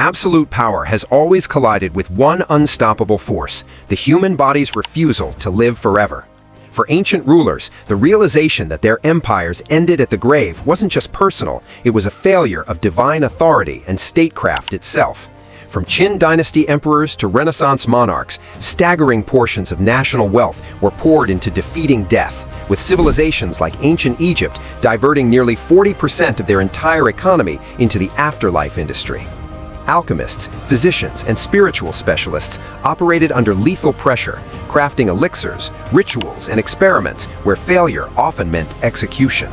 Absolute power has always collided with one unstoppable force: the human body's refusal to live forever. For ancient rulers, the realization that their empires ended at the grave wasn't just personal, it was a failure of divine authority and statecraft itself. From Qin dynasty emperors to Renaissance monarchs, staggering portions of national wealth were poured into defeating death, with civilizations like ancient Egypt diverting nearly 40% of their entire economy into the afterlife industry. Alchemists, physicians, and spiritual specialists operated under lethal pressure, crafting elixirs, rituals, and experiments where failure often meant execution.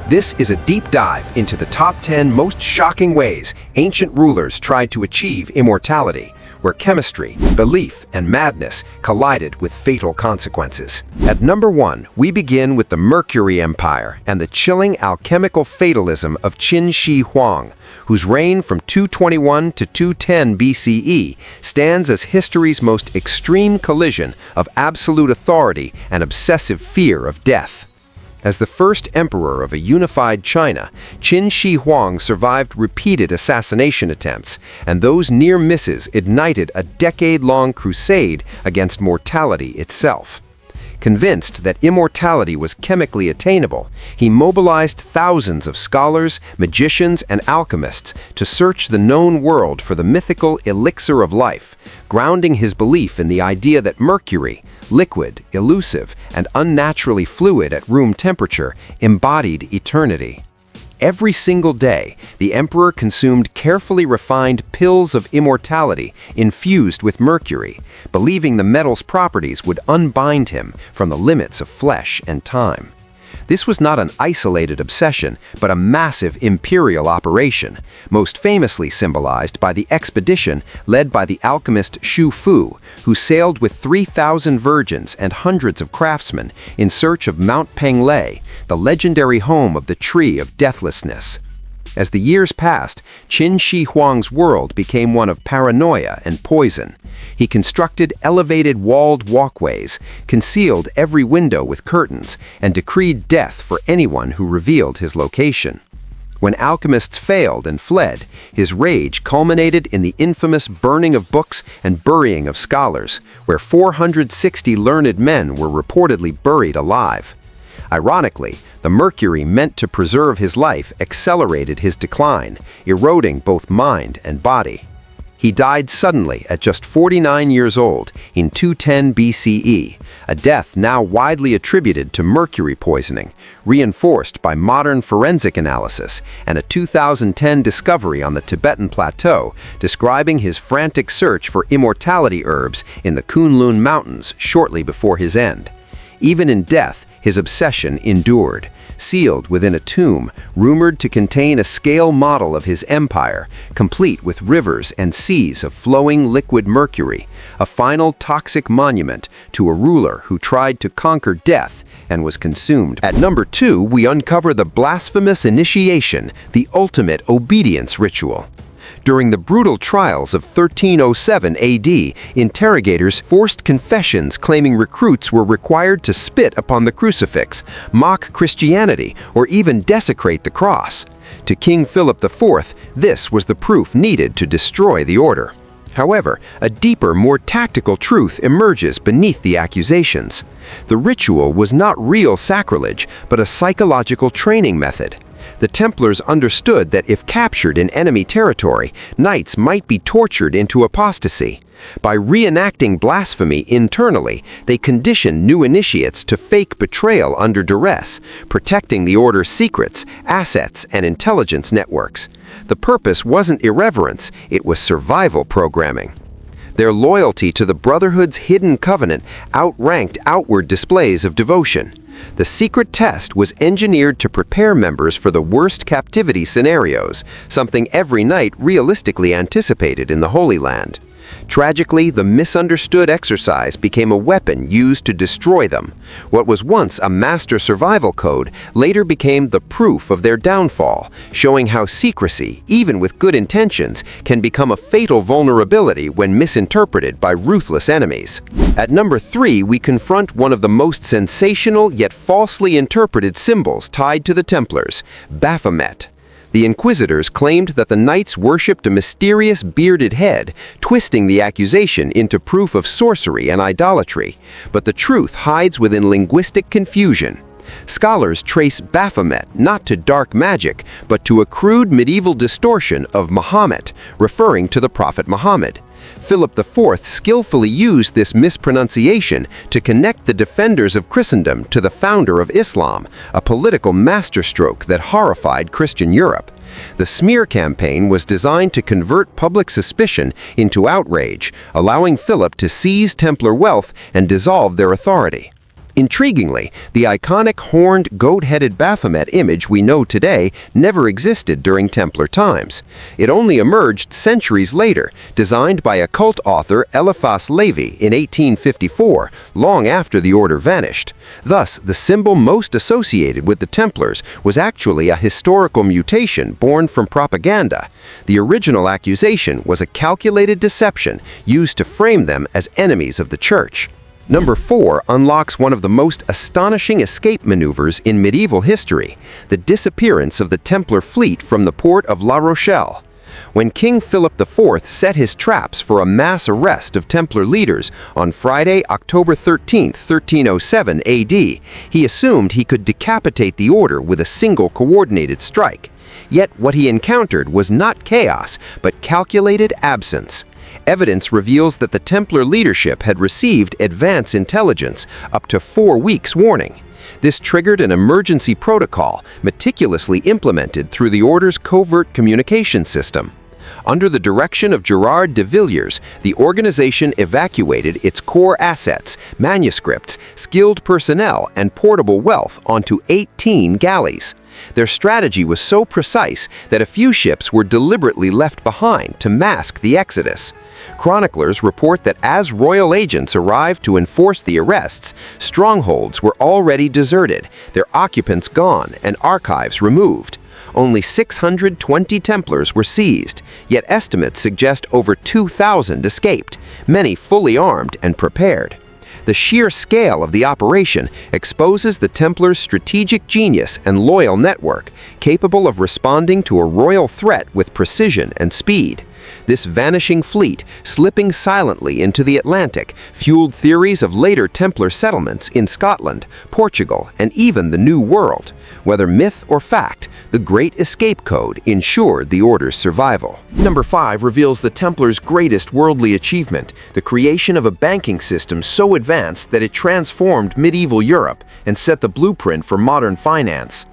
This is a deep dive into the top 10 most shocking ways ancient rulers tried to achieve immortality, where chemistry, belief, and madness collided with fatal consequences. At number 1, we begin with the Mercury Empire and the chilling alchemical fatalism of Qin Shi Huang, whose reign from 221 to 210 BCE stands as history's most extreme collision of absolute authority and obsessive fear of death. As the first emperor of a unified China, Qin Shi Huang survived repeated assassination attempts, and those near misses ignited a decade-long crusade against mortality itself. Convinced that immortality was chemically attainable, he mobilized thousands of scholars, magicians, and alchemists to search the known world for the mythical elixir of life, grounding his belief in the idea that mercury, liquid, elusive, and unnaturally fluid at room temperature, embodied eternity. Every single day, the emperor consumed carefully refined pills of immortality infused with mercury, believing the metal's properties would unbind him from the limits of flesh and time. This was not an isolated obsession, but a massive imperial operation, most famously symbolized by the expedition led by the alchemist Xu Fu, who sailed with 3,000 virgins and hundreds of craftsmen in search of Mount Penglei, the legendary home of the Tree of Deathlessness. As the years passed, Qin Shi Huang's world became one of paranoia and poison. He constructed elevated walled walkways, concealed every window with curtains, and decreed death for anyone who revealed his location. When alchemists failed and fled, his rage culminated in the infamous burning of books and burying of scholars, where 460 learned men were reportedly buried alive. Ironically, the mercury meant to preserve his life accelerated his decline, eroding both mind and body. He died suddenly at just 49 years old in 210 BCE, a death now widely attributed to mercury poisoning, reinforced by modern forensic analysis and a 2010 discovery on the Tibetan plateau describing his frantic search for immortality herbs in the Kunlun Mountains shortly before his end. Even in death, his obsession endured, sealed within a tomb rumored to contain a scale model of his empire, complete with rivers and seas of flowing liquid mercury, a final toxic monument to a ruler who tried to conquer death and was consumed. At number 2, we uncover the blasphemous initiation, the ultimate obedience ritual. During the brutal trials of 1307 AD, interrogators forced confessions claiming recruits were required to spit upon the crucifix, mock Christianity, or even desecrate the cross. To King Philip IV, this was the proof needed to destroy the order. However, a deeper, more tactical truth emerges beneath the accusations. The ritual was not real sacrilege, but a psychological training method. The Templars understood that if captured in enemy territory, knights might be tortured into apostasy. By reenacting blasphemy internally, they conditioned new initiates to fake betrayal under duress, protecting the order's secrets, assets, and intelligence networks. The purpose wasn't irreverence, it was survival programming. Their loyalty to the Brotherhood's hidden covenant outranked outward displays of devotion. The secret test was engineered to prepare members for the worst captivity scenarios, something every knight realistically anticipated in the Holy Land. Tragically, the misunderstood exercise became a weapon used to destroy them. What was once a master survival code later became the proof of their downfall, showing how secrecy, even with good intentions, can become a fatal vulnerability when misinterpreted by ruthless enemies. At number 3, we confront one of the most sensational yet falsely interpreted symbols tied to the Templars, Baphomet. The Inquisitors claimed that the knights worshipped a mysterious bearded head, twisting the accusation into proof of sorcery and idolatry, but the truth hides within linguistic confusion. Scholars trace Baphomet not to dark magic, but to a crude medieval distortion of Muhammad, referring to the Prophet Muhammad. Philip IV skillfully used this mispronunciation to connect the defenders of Christendom to the founder of Islam, a political masterstroke that horrified Christian Europe. The smear campaign was designed to convert public suspicion into outrage, allowing Philip to seize Templar wealth and dissolve their authority. Intriguingly, the iconic horned, goat-headed Baphomet image we know today never existed during Templar times. It only emerged centuries later, designed by occult author Eliphas Levi in 1854, long after the order vanished. Thus, the symbol most associated with the Templars was actually a historical mutation born from propaganda. The original accusation was a calculated deception used to frame them as enemies of the Church. Number 4 unlocks one of the most astonishing escape maneuvers in medieval history, the disappearance of the Templar fleet from the port of La Rochelle. When King Philip IV set his traps for a mass arrest of Templar leaders on Friday, October 13, 1307 AD, he assumed he could decapitate the order with a single coordinated strike. Yet what he encountered was not chaos, but calculated absence. Evidence reveals that the Templar leadership had received advance intelligence, up to 4 weeks' warning. This triggered an emergency protocol, meticulously implemented through the order's covert communication system. Under the direction of Gerard de Villiers, the organization evacuated its core assets, manuscripts, skilled personnel, and portable wealth onto 18 galleys. Their strategy was so precise that a few ships were deliberately left behind to mask the exodus. Chroniclers report that as royal agents arrived to enforce the arrests, strongholds were already deserted, their occupants gone, and archives removed. Only 620 Templars were seized, yet estimates suggest over 2,000 escaped, many fully armed and prepared. The sheer scale of the operation exposes the Templars' strategic genius and loyal network, capable of responding to a royal threat with precision and speed. This vanishing fleet, slipping silently into the Atlantic, fueled theories of later Templar settlements in Scotland, Portugal, and even the New World. Whether myth or fact, the Great Escape Code ensured the order's survival. Number 5 reveals the Templars' greatest worldly achievement, the creation of a banking system so advanced that it transformed medieval Europe and set the blueprint for modern finance.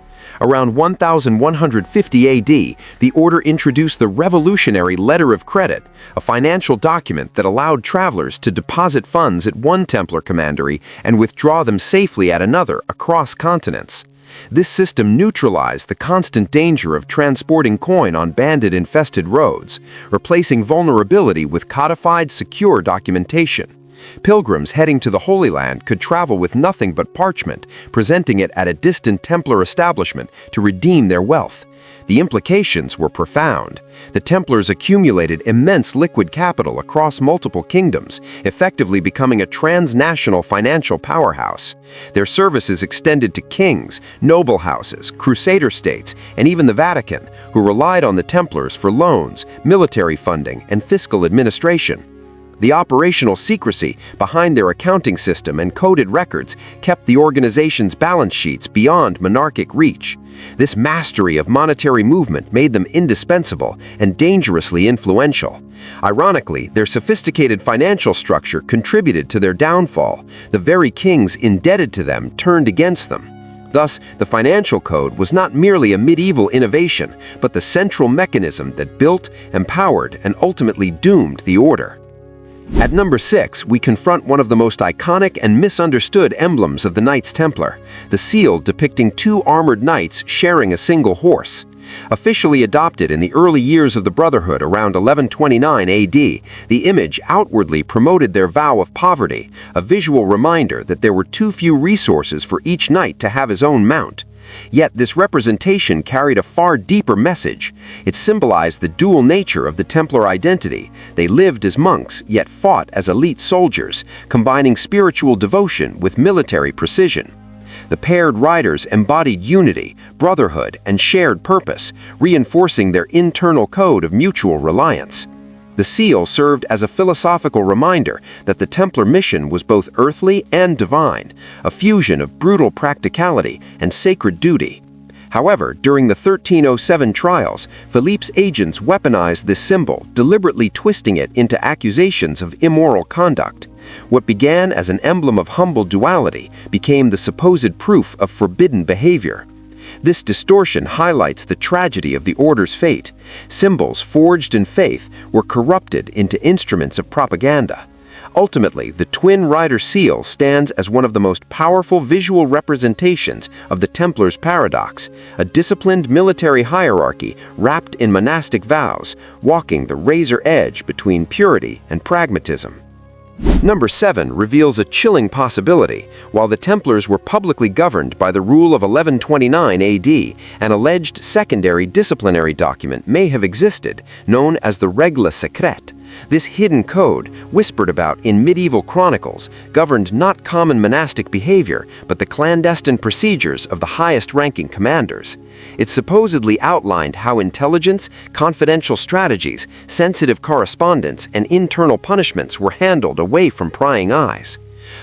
Around 1150 AD, the order introduced the revolutionary letter of credit, a financial document that allowed travelers to deposit funds at one Templar commandery and withdraw them safely at another across continents. This system neutralized the constant danger of transporting coin on bandit-infested roads, replacing vulnerability with codified, secure documentation. Pilgrims heading to the Holy Land could travel with nothing but parchment, presenting it at a distant Templar establishment to redeem their wealth. The implications were profound. The Templars accumulated immense liquid capital across multiple kingdoms, effectively becoming a transnational financial powerhouse. Their services extended to kings, noble houses, crusader states, and even the Vatican, who relied on the Templars for loans, military funding, and fiscal administration. The operational secrecy behind their accounting system and coded records kept the organization's balance sheets beyond monarchic reach. This mastery of monetary movement made them indispensable and dangerously influential. Ironically, their sophisticated financial structure contributed to their downfall. The very kings indebted to them turned against them. Thus, the financial code was not merely a medieval innovation, but the central mechanism that built, empowered, and ultimately doomed the order. At number 6, we confront one of the most iconic and misunderstood emblems of the Knights Templar, the seal depicting 2 armored knights sharing a single horse. Officially adopted in the early years of the Brotherhood around 1129 AD, the image outwardly promoted their vow of poverty, a visual reminder that there were too few resources for each knight to have his own mount. Yet this representation carried a far deeper message. It symbolized the dual nature of the Templar identity. They lived as monks, yet fought as elite soldiers, combining spiritual devotion with military precision. The paired riders embodied unity, brotherhood, and shared purpose, reinforcing their internal code of mutual reliance. The seal served as a philosophical reminder that the Templar mission was both earthly and divine, a fusion of brutal practicality and sacred duty. However, during the 1307 trials, Philippe's agents weaponized this symbol, deliberately twisting it into accusations of immoral conduct. What began as an emblem of humble duality became the supposed proof of forbidden behavior. This distortion highlights the tragedy of the order's fate. Symbols forged in faith were corrupted into instruments of propaganda. Ultimately, the Twin Rider Seal stands as one of the most powerful visual representations of the Templars' paradox, a disciplined military hierarchy wrapped in monastic vows, walking the razor edge between purity and pragmatism. Number 7 reveals a chilling possibility. While the Templars were publicly governed by the rule of 1129 AD, an alleged secondary disciplinary document may have existed, known as the Regla Secrète. This hidden code, whispered about in medieval chronicles, governed not common monastic behavior, but the clandestine procedures of the highest-ranking commanders. It supposedly outlined how intelligence, confidential strategies, sensitive correspondence, and internal punishments were handled away from prying eyes.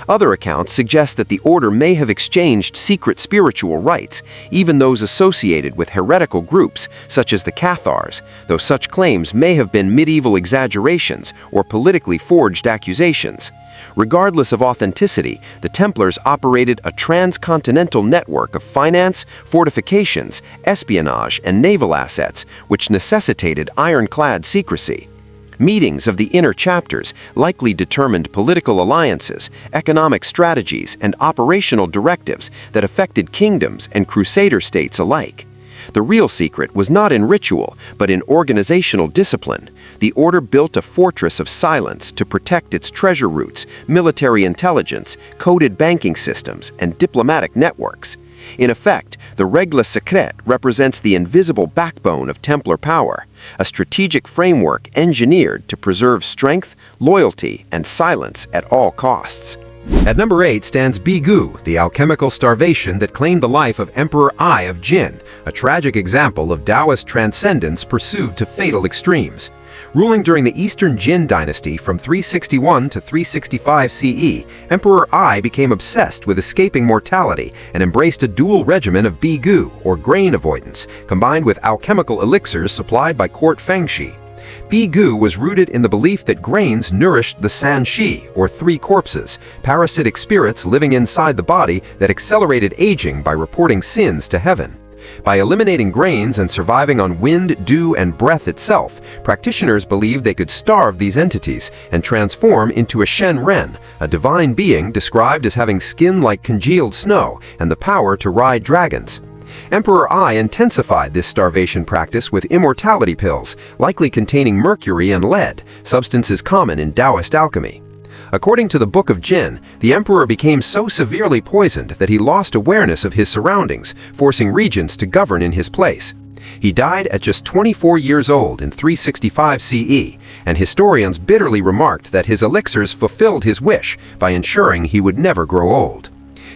Other accounts suggest that the order may have exchanged secret spiritual rites, even those associated with heretical groups such as the Cathars, though such claims may have been medieval exaggerations or politically forged accusations. Regardless of authenticity, the Templars operated a transcontinental network of finance, fortifications, espionage, and naval assets, which necessitated ironclad secrecy. Meetings of the inner chapters likely determined political alliances, economic strategies, and operational directives that affected kingdoms and crusader states alike. The real secret was not in ritual, but in organizational discipline. The order built a fortress of silence to protect its treasure routes, military intelligence, coded banking systems, and diplomatic networks. In effect, the Regla Secrète represents the invisible backbone of Templar power, a strategic framework engineered to preserve strength, loyalty, and silence at all costs. At number 8 stands Bigu, the alchemical starvation that claimed the life of Emperor Ai of Jin, a tragic example of Taoist transcendence pursued to fatal extremes. Ruling during the Eastern Jin dynasty from 361 to 365 CE, Emperor Ai became obsessed with escaping mortality and embraced a dual regimen of Bigu, or grain avoidance, combined with alchemical elixirs supplied by court fengshi. Bigu was rooted in the belief that grains nourished the sanshi, or three corpses, parasitic spirits living inside the body that accelerated aging by reporting sins to heaven. By eliminating grains and surviving on wind, dew, and breath itself, practitioners believed they could starve these entities and transform into a Shen Ren, a divine being described as having skin like congealed snow and the power to ride dragons. Emperor Ai intensified this starvation practice with immortality pills, likely containing mercury and lead, substances common in Taoist alchemy. According to the Book of Jin, the emperor became so severely poisoned that he lost awareness of his surroundings, forcing regents to govern in his place. He died at just 24 years old in 365 CE, and historians bitterly remarked that his elixirs fulfilled his wish by ensuring he would never grow old.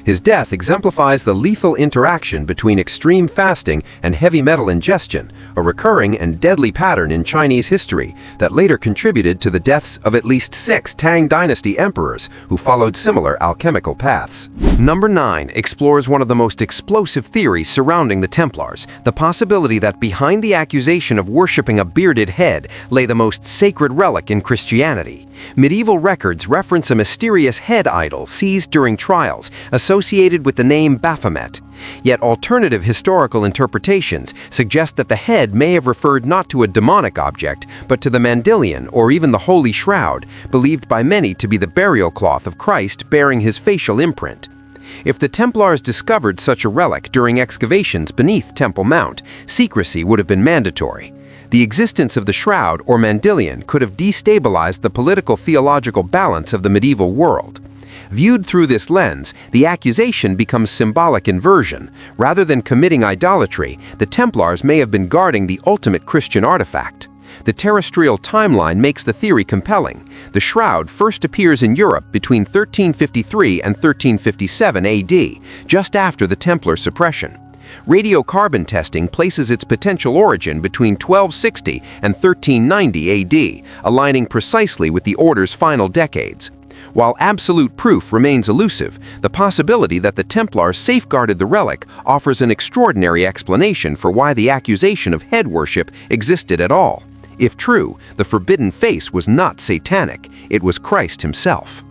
His death exemplifies the lethal interaction between extreme fasting and heavy metal ingestion, a recurring and deadly pattern in Chinese history that later contributed to the deaths of at least 6 Tang Dynasty emperors who followed similar alchemical paths. Number 9 explores one of the most explosive theories surrounding the Templars, the possibility that behind the accusation of worshipping a bearded head lay the most sacred relic in Christianity. Medieval records reference a mysterious head idol seized during trials, associated with the name Baphomet. Yet alternative historical interpretations suggest that the head may have referred not to a demonic object, but to the mandilion or even the Holy Shroud, believed by many to be the burial cloth of Christ bearing his facial imprint. If the Templars discovered such a relic during excavations beneath Temple Mount, secrecy would have been mandatory. The existence of the shroud or mandilion could have destabilized the political-theological balance of the medieval world. Viewed through this lens, the accusation becomes symbolic inversion. Rather than committing idolatry, the Templars may have been guarding the ultimate Christian artifact. The terrestrial timeline makes the theory compelling. The shroud first appears in Europe between 1353 and 1357 AD, just after the Templar suppression. Radiocarbon testing places its potential origin between 1260 and 1390 AD, aligning precisely with the Order's final decades. While absolute proof remains elusive, the possibility that the Templars safeguarded the relic offers an extraordinary explanation for why the accusation of head worship existed at all. If true, the forbidden face was not satanic, it was Christ himself.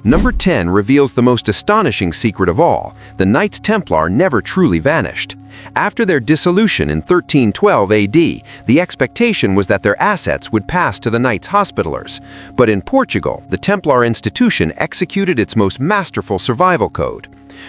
Number 10 reveals the most astonishing secret of all: the Knights Templar never truly vanished. After their dissolution in 1312 AD, the expectation was that their assets would pass to the Knights Hospitallers. But in Portugal, the Templar institution executed its most masterful survival code.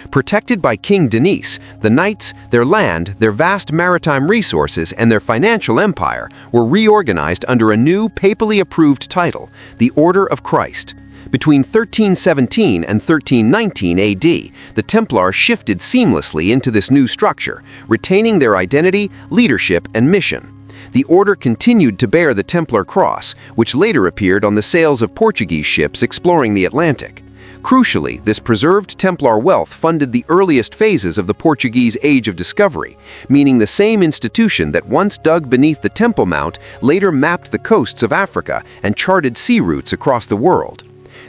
Protected by King Denis, the Knights, their land, their vast maritime resources, and their financial empire were reorganized under a new papally approved title, the Order of Christ. Between 1317 and 1319 AD, the Templars shifted seamlessly into this new structure, retaining their identity, leadership, and mission. The order continued to bear the Templar cross, which later appeared on the sails of Portuguese ships exploring the Atlantic. Crucially, this preserved Templar wealth funded the earliest phases of the Portuguese Age of Discovery, meaning the same institution that once dug beneath the Temple Mount later mapped the coasts of Africa and charted sea routes across the world.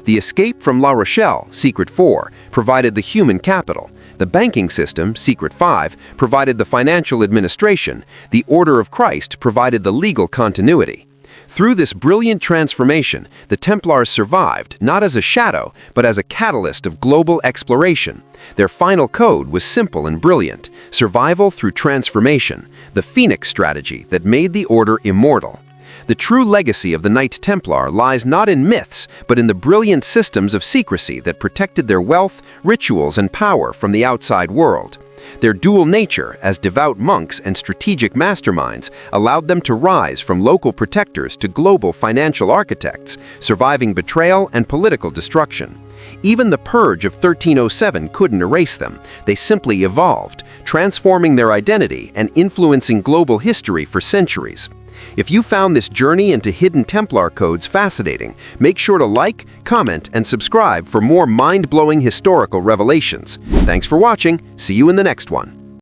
The escape from La Rochelle, Secret 4, provided the human capital. The banking system, Secret 5, provided the financial administration. The Order of Christ provided the legal continuity. Through this brilliant transformation, the Templars survived, not as a shadow, but as a catalyst of global exploration. Their final code was simple and brilliant: survival through transformation, the Phoenix strategy that made the Order immortal. The true legacy of the Knight Templar lies not in myths, but in the brilliant systems of secrecy that protected their wealth, rituals, and power from the outside world. Their dual nature, as devout monks and strategic masterminds, allowed them to rise from local protectors to global financial architects, surviving betrayal and political destruction. Even the Purge of 1307 couldn't erase them. They simply evolved, transforming their identity and influencing global history for centuries. If you found this journey into hidden Templar codes fascinating, make sure to like, comment, and subscribe for more mind-blowing historical revelations. Thanks for watching. See you in the next one.